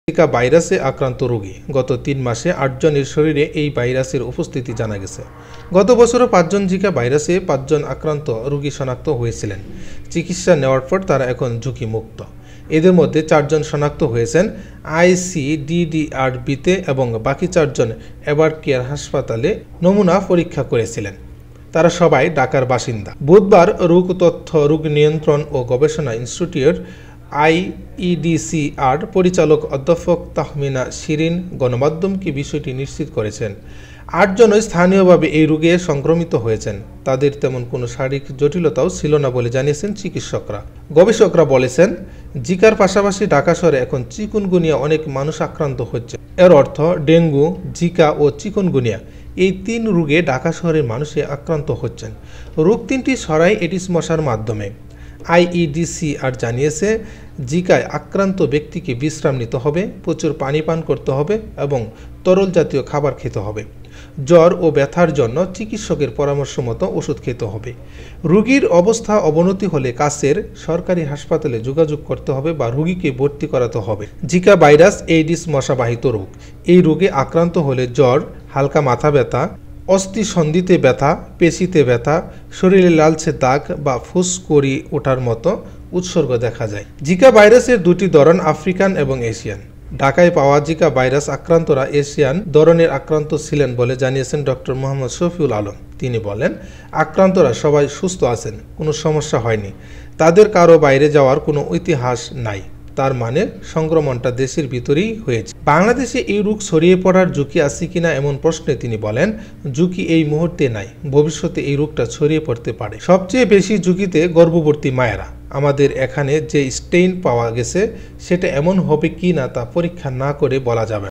Zika ভাইরাসে আক্রান্ত রোগী গত ৩ মাসে ৮ জনের শরীরে এই ভাইরাসের উপস্থিতি জানা গেছে। গত বছরও ৫ জন জিকা ভাইরাসে ৫ জন আক্রান্ত রোগী শনাক্ত হয়েছিলেন। চিকিৎসা নেওয়ার পর তারা এখন ঝুঁকিমুক্ত। এদের মধ্যে ৪ জন শনাক্ত হয়েছেন ICDDRBতে এবং বাকি ৪ জন এভারকেয়ার হাসপাতালে নমুনা পরীক্ষা করেছিলেন। তারা সবাই ঢাকার বাসিন্দা। বুধবার রোগ তথ্য, রোগ নিয়ন্ত্রণ ও গবেষণা ইনস্টিটিউট IEDCR পরিচালক অধ্যাপক তাহমিনা শিরিন গণমাধ্যমকে বিষয়টি নিশ্চিত করেছেন। ৮ জনই স্থানীয়ভাবে এই রোগে সংক্রমিত হয়েছেন। তাদের তেমন কোনো শারীরিক জটিলতাও ছিল না বলে জানিয়েছেন চিকিৎসকরা। গবেষকরা বলেছেন, জিকার পাশাপাশি ঢাকা শহরে এখন চিকুনগুনিয়া অনেক মানুষ আক্রান্ত হচ্ছে। এর অর্থ ডেঙ্গু, জিকা ও চিকুনগুনিয়া এই ৩ রোগে ঢাকা শহরের মানুষে আক্রান্ত হচ্ছেন। রোগ ৩টি ছড়ায় এডিস মশার মাধ্যমে। IEDCR জানিয়েছে, জিকায় আক্রান্ত ব্যক্তিকে বিশ্রাম নিতে হবে, প্রচুর পানি পান করতে হবে এবং তরল জাতীয় খাবার খেতে হবে। জ্বর ও ব্যথার জন্য চিকিৎসকের পরামর্শ মতো ওষুধ খেতে হবে। রোগীর অবস্থা অবনতি হলে কাছের সরকারি হাসপাতালে যোগাযোগ করতে হবে বা রোগীকে ভর্তি করাতে হবে। জিকা ভাইরাস এডিস মশাবাহিত রোগ। এই রোগে আক্রান্ত হলে জ্বর, হালকা মাথা ব্যথা, অস্থি সন্ধিতে ব্যথা, পেশিতে ব্যথা, শরীরে লালচে দাগ বা ফুসকুড়ি ওঠার মতো উপসর্গ দেখা যায়। জিকা ভাইরাসের 2টি ধরন, আফ্রিকান এবং এশিয়ান। ঢাকায় পাওয়া জিকা ভাইরাস আক্রান্তরা এশিয়ান ধরনের আক্রান্ত ছিলেন বলে জানিয়েছেন ডক্টর মোহাম্মদ শফিউল আলম। তিনি বলেন, আক্রান্তরা সবাই সুস্থ আছেন, কোনো সমস্যা হয়নি। তাদের কারো বাইরে যাওয়ার কোনো ইতিহাস নাই। তার মানে সংক্রমণটা দেশের ভিতরেই হয়েছে। বাংলাদেশে এই রোগ ছড়িয়ে পড়ার ঝুঁকি আছে কিনা এমন প্রশ্নে তিনি বলেন, ঝুঁকি এই মুহূর্তে নাই, ভবিষ্যতে এই রোগটা ছড়িয়ে পড়তে পারে। সবচেয়ে বেশি ঝুঁকিতে গর্ভবতী মায়েরা। আমাদের এখানে যে স্টেইন পাওয়া গেছে সেটা এমন হবে কি না তা পরীক্ষা না করে বলা যাবে।